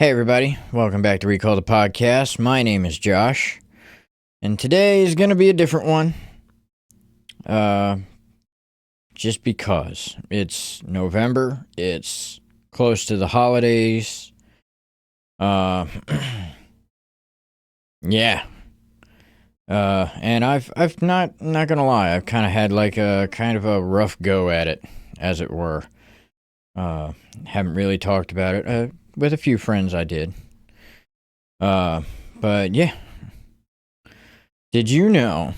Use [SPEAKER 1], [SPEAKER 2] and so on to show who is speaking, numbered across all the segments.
[SPEAKER 1] Hey everybody, welcome back to Recall the Podcast. My name is Josh, and today is going to be a different one. Just because it's November, it's close to the holidays. Yeah. And I've not gonna lie, I've kind of had like a kind of a rough go at it, as it were. Haven't really talked about it. With a few friends I did. But yeah. Did you know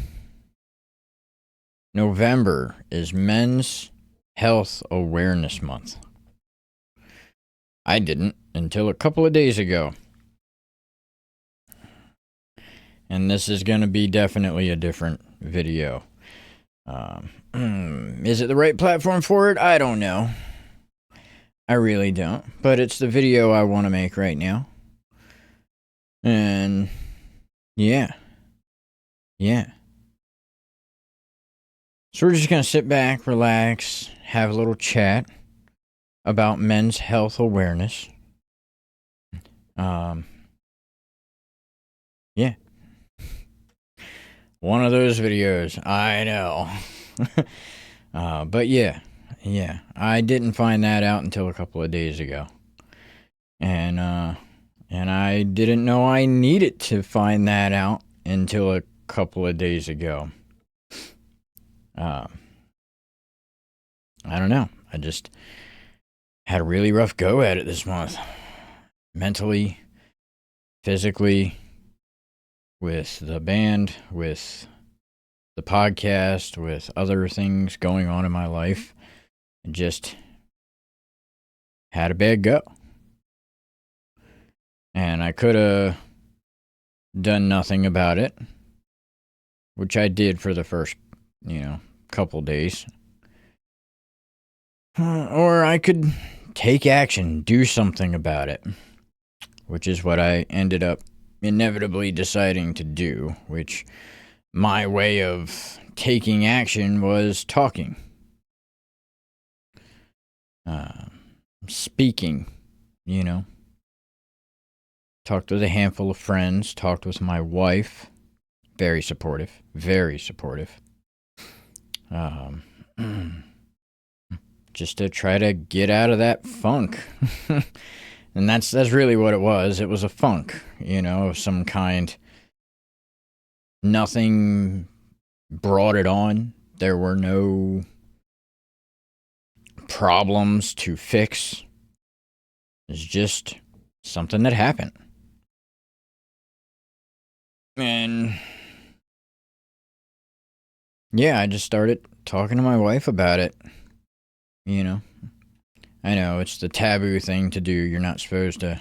[SPEAKER 1] November is Men's Health Awareness Month? I didn't until a couple of days ago. And this is going to be definitely a different video. Is it the right platform for it? I don't know. I really don't. But it's the video I want to make right now. And yeah. So we're just going to sit back, relax, have a little chat about men's health awareness. Yeah. One of those videos, I know. But yeah, I didn't find that out until a couple of days ago. And I didn't know I needed to find that out until a couple of days ago. I don't know. I just had a really rough go at it this month. Mentally, physically, with the band, with the podcast, with other things going on in my life. I just had a bad go. And I could have done nothing about it, which I did for the first, couple days. Or I could take action, do something about it, which is what I ended up inevitably deciding to do, which my way of taking action was talking. Speaking, Talked with a handful of friends, talked with my wife. Very supportive. Just to try to get out of that funk. And that's really what it was. It was a funk, of some kind. Nothing brought it on. There were no problems to fix. It's just something that happened. And yeah, I just started talking to my wife about it. I know it's the taboo thing to do. You're not supposed to,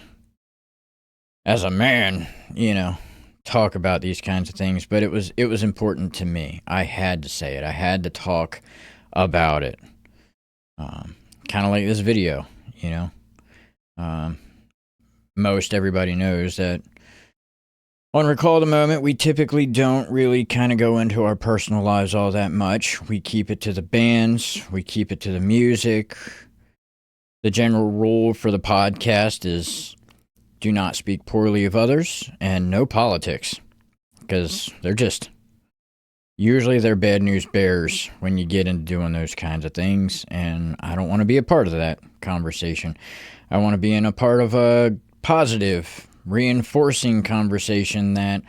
[SPEAKER 1] as a man, talk about these kinds of things, but it was important to me. I had to say it. I had to talk about it. Kind of like this video, most everybody knows that on Recall the Moment, we typically don't really kind of go into our personal lives all that much. We keep it to the bands. We keep it to the music. The general rule for the podcast is do not speak poorly of others and no politics. Because usually they're bad news bears when you get into doing those kinds of things. And I don't want to be a part of that conversation. I want to be in a part of a positive, reinforcing conversation that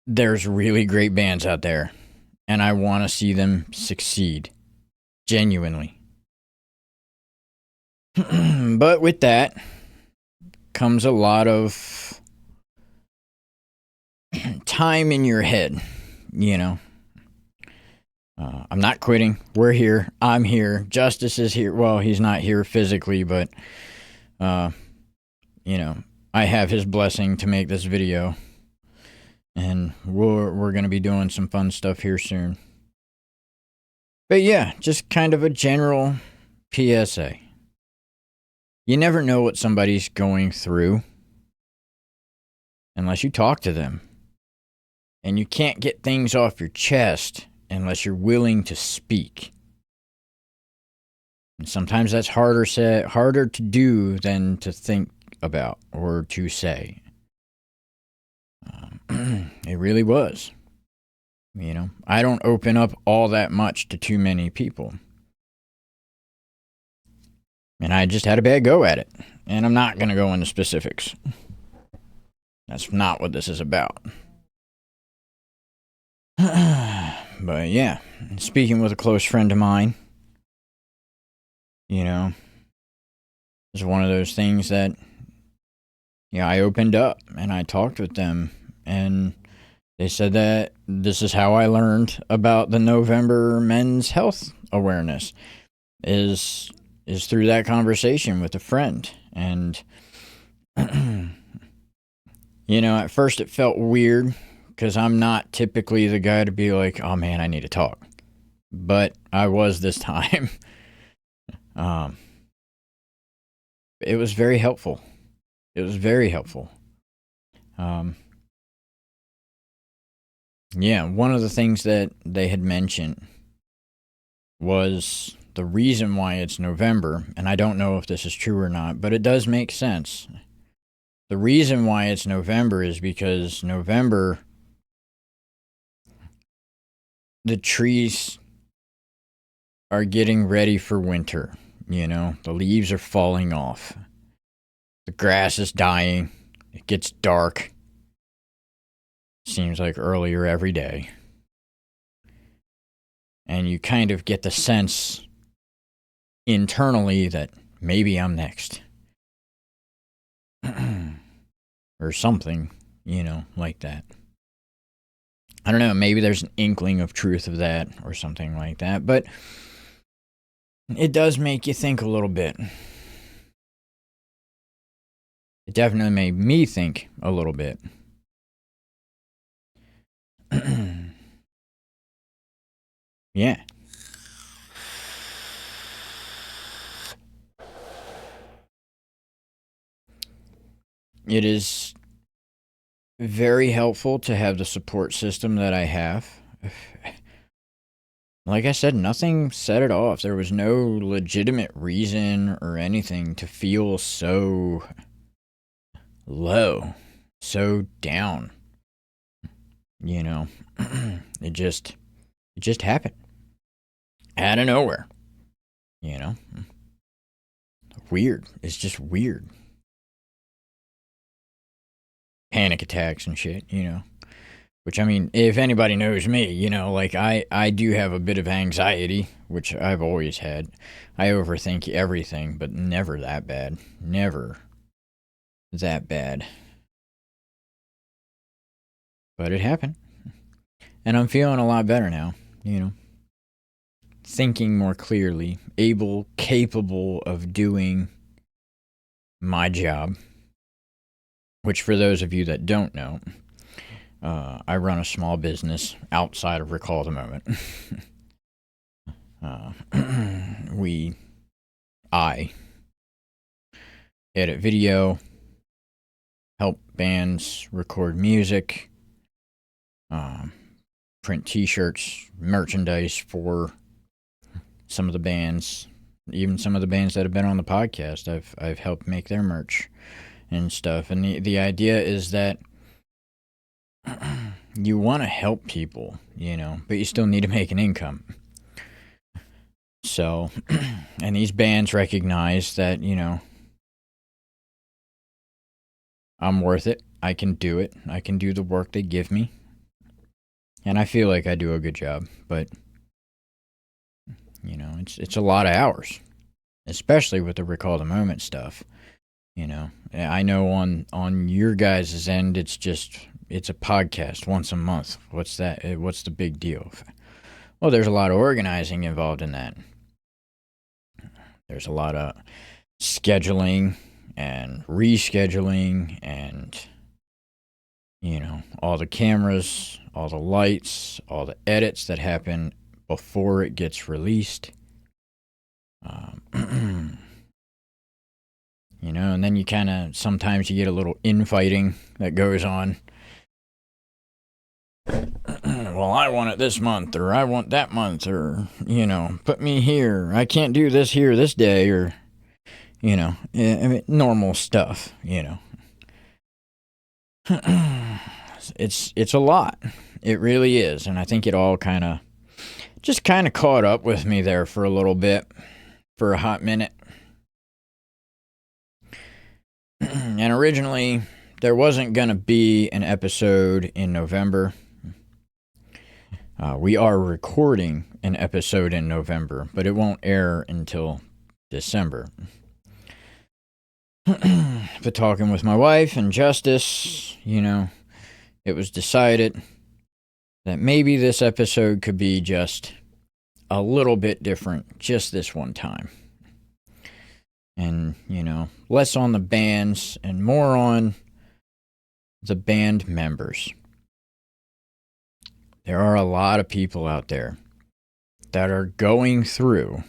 [SPEAKER 1] there's really great bands out there and I want to see them succeed genuinely. But with that comes a lot of time in your head, I'm not quitting. We're here. I'm here. Justice is here. Well, he's not here physically, but I have his blessing to make this video. And we're going to be doing some fun stuff here soon. But yeah, just kind of a general PSA. You never know what somebody's going through unless you talk to them. And you can't get things off your chest unless you're willing to speak. And sometimes that's harder to do than to think about or to say. It really was. I don't open up all that much to too many people. And I just had a bad go at it. And I'm not going to go into specifics. That's not what this is about. But yeah, speaking with a close friend of mine, it's one of those things that, I opened up and I talked with them, and they said that this is how I learned about the November men's health awareness is through that conversation with a friend. And at first it felt weird because I'm not typically the guy to be like, oh man, I need to talk. But I was this time. It was very helpful. It was very helpful. One of the things that they had mentioned was the reason why it's November, and I don't know if this is true or not, but it does make sense. The reason why it's November is because November, the trees are getting ready for winter. The leaves are falling off. The grass is dying. It gets dark. Seems like earlier every day. And you kind of get the sense internally that maybe I'm next. Or something, like that. I don't know, maybe there's an inkling of truth of that or something like that, but it does make you think a little bit. It definitely made me think a little bit. Yeah. It is very helpful to have the support system that I have. Like I said, nothing set it off. There was no legitimate reason or anything to feel so low, so down. It just happened. Out of nowhere. Weird. It's just weird. Panic attacks and shit, Which, if anybody knows me, I do have a bit of anxiety, which I've always had. I overthink everything, but never that bad. Never that bad. But it happened. And I'm feeling a lot better now, Thinking more clearly, capable of doing my job. Which, for those of you that don't know, I run a small business outside of Recall the Moment. I edit video, help bands record music, print t-shirts, merchandise for some of the bands, even some of the bands that have been on the podcast. I've helped make their merch and stuff. And the idea is that you want to help people, but you still need to make an income. So, and these bands recognize that, I'm worth it. I can do it. I can do the work they give me. And I feel like I do a good job, but, it's a lot of hours, especially with the Recall the Moment stuff. I know on your guys' end, it's a podcast once a month. What's that? What's the big deal? Well, there's a lot of organizing involved in that. There's a lot of scheduling and rescheduling and, all the cameras, all the lights, all the edits that happen before it gets released. And then you kind of, sometimes you get a little infighting that goes on well, I want it this month, or I want that month, or, put me here. I can't do this here this day, or, normal stuff, It's a lot. It really is. And I think it all kind of caught up with me there for a little bit, for a hot minute. And originally, there wasn't going to be an episode in November. We are recording an episode in November, but it won't air until December. But talking with my wife and Justice, it was decided that maybe this episode could be just a little bit different just this one time. And, less on the bands and more on the band members. There are a lot of people out there that are going through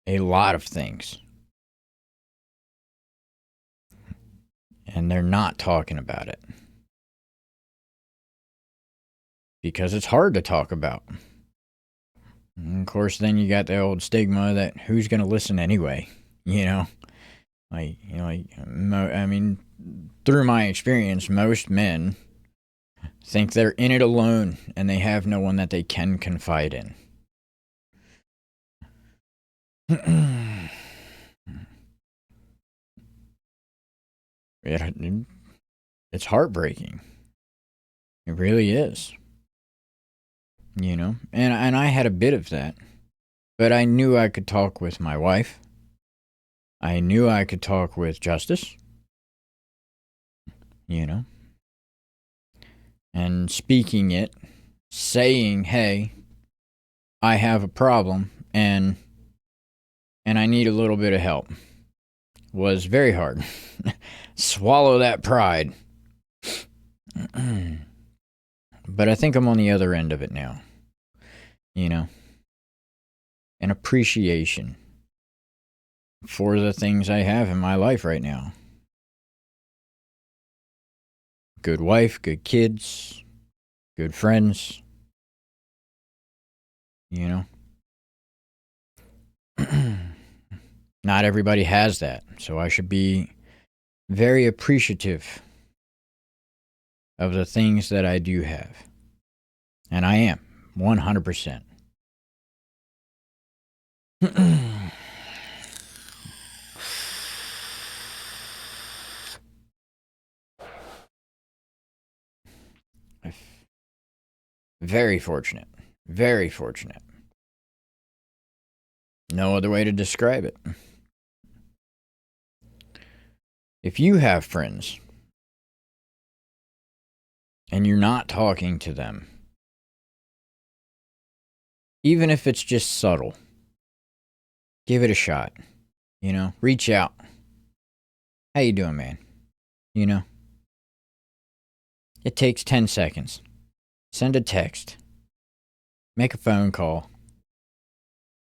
[SPEAKER 1] a lot of things. And they're not talking about it. Because it's hard to talk about. And of course, then you got the old stigma that who's going to listen anyway, through my experience, most men think they're in it alone and they have no one that they can confide in. It's heartbreaking. It really is. And I had a bit of that. But I knew I could talk with my wife. I knew I could talk with Justice. And speaking it, saying, hey, I have a problem and I need a little bit of help, was very hard. Swallow that pride. But I think I'm on the other end of it now. An appreciation for the things I have in my life right now. Good wife, good kids, good friends. Not everybody has that, so I should be very appreciative of the things that I do have. And I am, 100%. Very fortunate. Very fortunate. No other way to describe it. If you have friends and you're not talking to them, even if it's just subtle, give it a shot. Reach out. How you doing, man? It takes 10 seconds. Send a text. Make a phone call.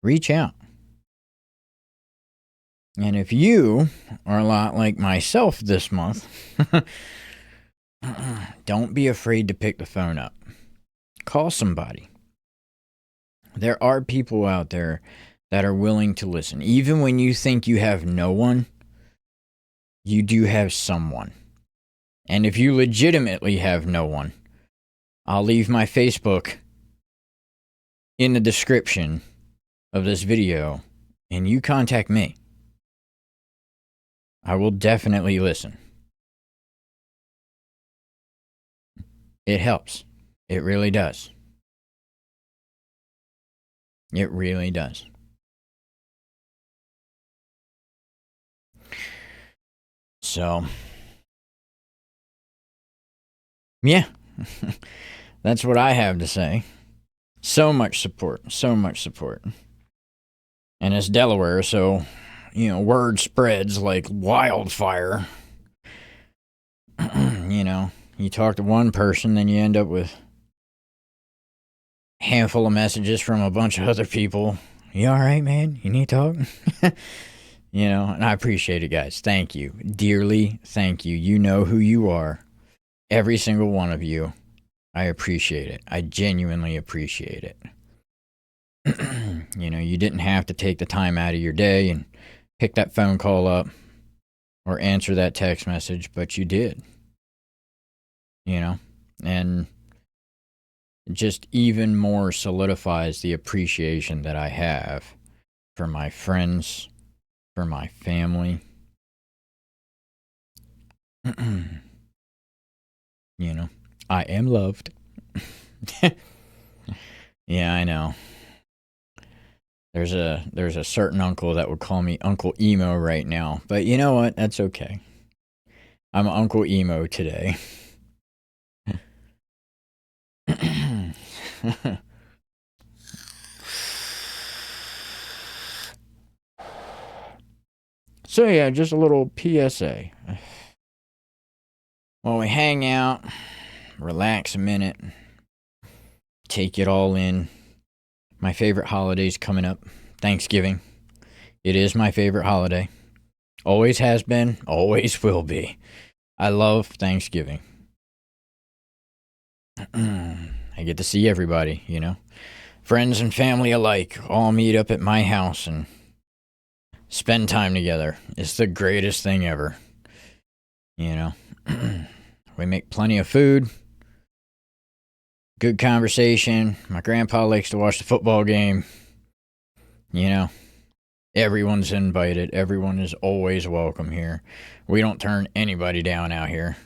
[SPEAKER 1] Reach out. And if you are a lot like myself this month, don't be afraid to pick the phone up. Call somebody. There are people out there that are willing to listen. Even when you think you have no one, you do have someone. And if you legitimately have no one, I'll leave my Facebook in the description of this video, and you contact me. I will definitely listen. It helps. It really does. It really does. So, yeah, that's what I have to say. So much support. And it's Delaware, so, word spreads like wildfire. You talk to one person, then you end up with a handful of messages from a bunch of other people. You all right, man? You need to talk? And I appreciate it, guys. Thank you. Dearly, thank you. You know who you are. Every single one of you. I appreciate it. I genuinely appreciate it. You didn't have to take the time out of your day and pick that phone call up or answer that text message, but you did. And it just even more solidifies the appreciation that I have for my friends, for my family. I am loved. Yeah, I know. There's a certain uncle that would call me Uncle Emo right now, but you know what? That's okay. I'm Uncle Emo today. So yeah, just a little PSA. While we hang out, relax a minute, take it all in. My favorite holiday's coming up, Thanksgiving. It is my favorite holiday. Always has been, always will be. I love Thanksgiving. I get to see everybody, Friends and family alike all meet up at my house and spend time together. It's the greatest thing ever. We make plenty of food. Good conversation. My grandpa likes to watch the football game. Everyone's invited. Everyone is always welcome here. We don't turn anybody down out here.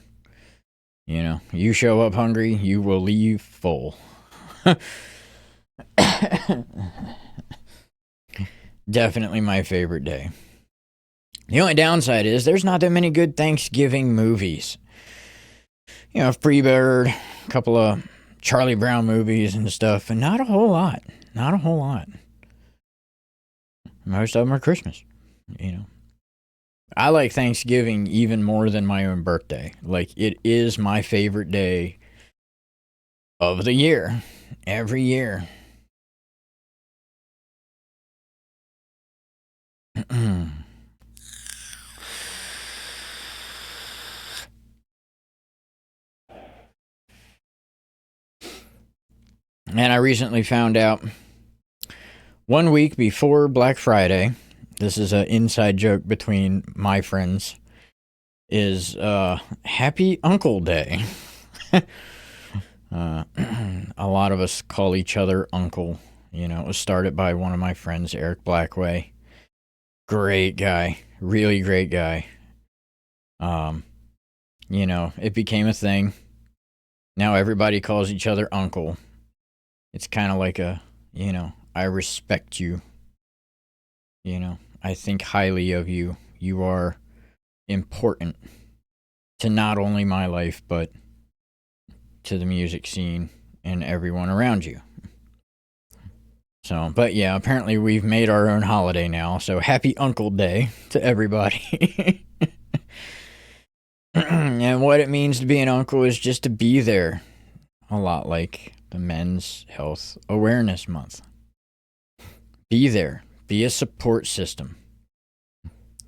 [SPEAKER 1] You show up hungry, you will leave full. Definitely my favorite day. The only downside is there's not that many good Thanksgiving movies. Freebird, a couple of Charlie Brown movies and stuff, and not a whole lot. Not a whole lot. Most of them are Christmas, I like Thanksgiving even more than my own birthday. Like, it is my favorite day of the year. Every year. And I recently found out 1 week before Black Friday, this is an inside joke between my friends, is Happy Uncle Day. A lot of us call each other Uncle. It was started by one of my friends, Eric Blackway. Great guy. Really great guy. It became a thing. Now everybody calls each other Uncle. It's kind of like I respect you. I think highly of you. You are important to not only my life, but to the music scene and everyone around you. So, but yeah, apparently we've made our own holiday now. So happy Uncle Day to everybody. And what it means to be an uncle is just to be there. A lot like the Men's Health Awareness Month. Be there. Be a support system.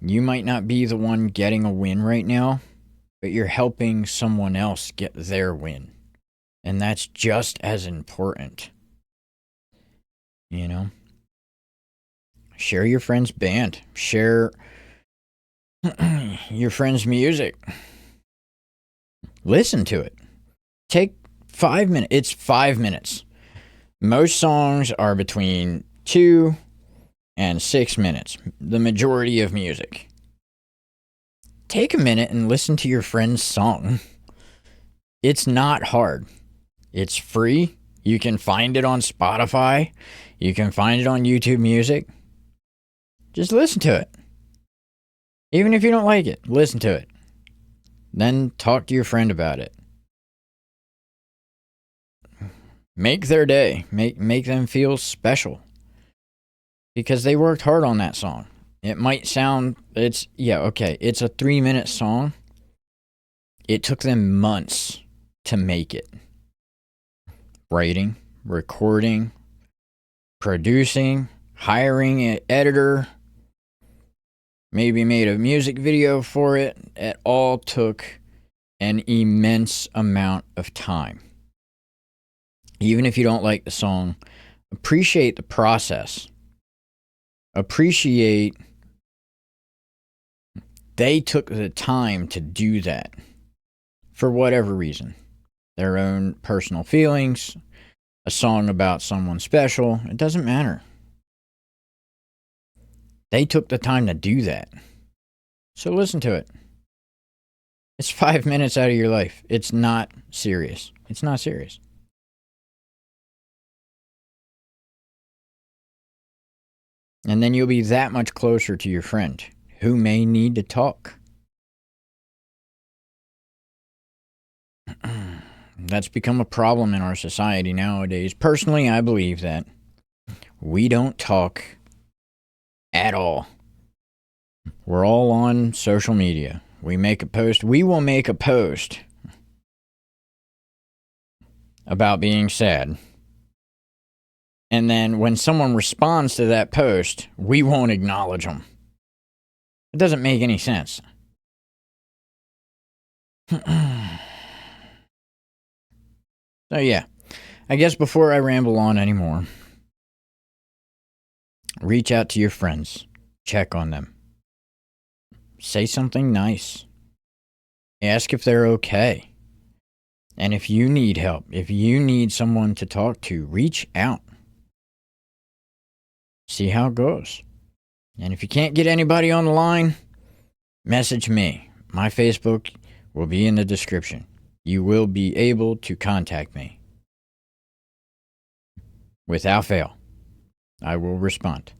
[SPEAKER 1] You might not be the one getting a win right now, but you're helping someone else get their win. And that's just as important. Share your friend's band. Share your friend's music. Listen to it. Take 5 minutes. It's 5 minutes. Most songs are between 2 and 6 minutes. The majority of music. Take a minute and listen to your friend's song. It's not hard. It's free. You can find it on Spotify. You can find it on YouTube Music. Just listen to it. Even if you don't like it, listen to it. Then talk to your friend about it. Make their day. Make them feel special. Because they worked hard on that song. It might sound, it's a 3-minute song. It took them months to make it. Writing, recording, producing, hiring an editor, maybe made a music video for it. It all took an immense amount of time. Even if you don't like the song, appreciate the process. Appreciate they took the time to do that for whatever reason. Their own personal feelings, a song about someone special, it doesn't matter. They took the time to do that. So listen to it. It's 5 minutes out of your life. It's not serious. It's not serious. And then you'll be that much closer to your friend who may need to talk. That's become a problem in our society nowadays. Personally, I believe that we don't talk at all. We're all on social media. We make a post. We will make a post about being sad. And then when someone responds to that post, we won't acknowledge them. It doesn't make any sense. So yeah, I guess before I ramble on anymore, reach out to your friends. Check on them. Say something nice. Ask if they're okay. And if you need help, if you need someone to talk to, reach out. See how it goes. And if you can't get anybody on the line, message me. My Facebook will be in the description. You will be able to contact me. Without fail, I will respond.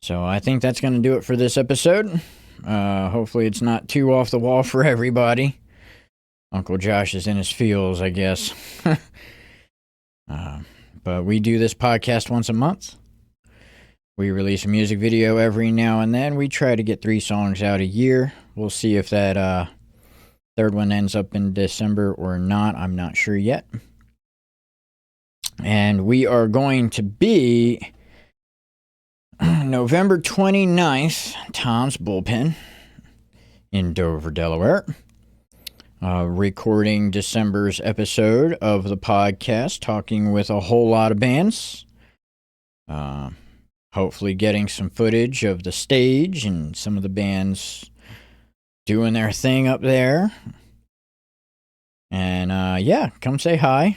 [SPEAKER 1] So I think that's going to do it for this episode. Hopefully it's not too off the wall for everybody. Uncle Josh is in his feels, I guess. But we do this podcast once a month. We release a music video every now and then. We try to get 3 songs out a year. We'll see if that third one ends up in December or not. I'm not sure yet. And we are going to be November 29th, Tom's Bullpen in Dover, Delaware. Recording December's episode of the podcast, talking with a whole lot of bands. Hopefully getting some footage of the stage and some of the bands doing their thing up there. And yeah, come say hi.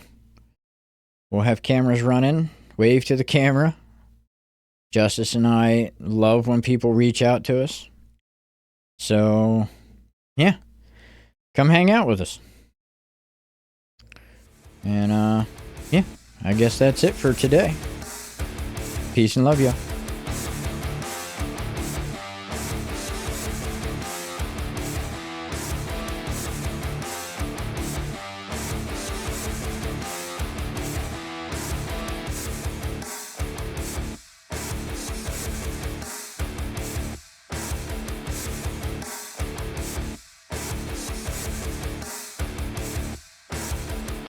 [SPEAKER 1] We'll have cameras running. Wave to the camera. Justice and I love when people reach out to us. So, yeah. Come hang out with us. And, yeah, I guess that's it for today. Peace and love, y'all.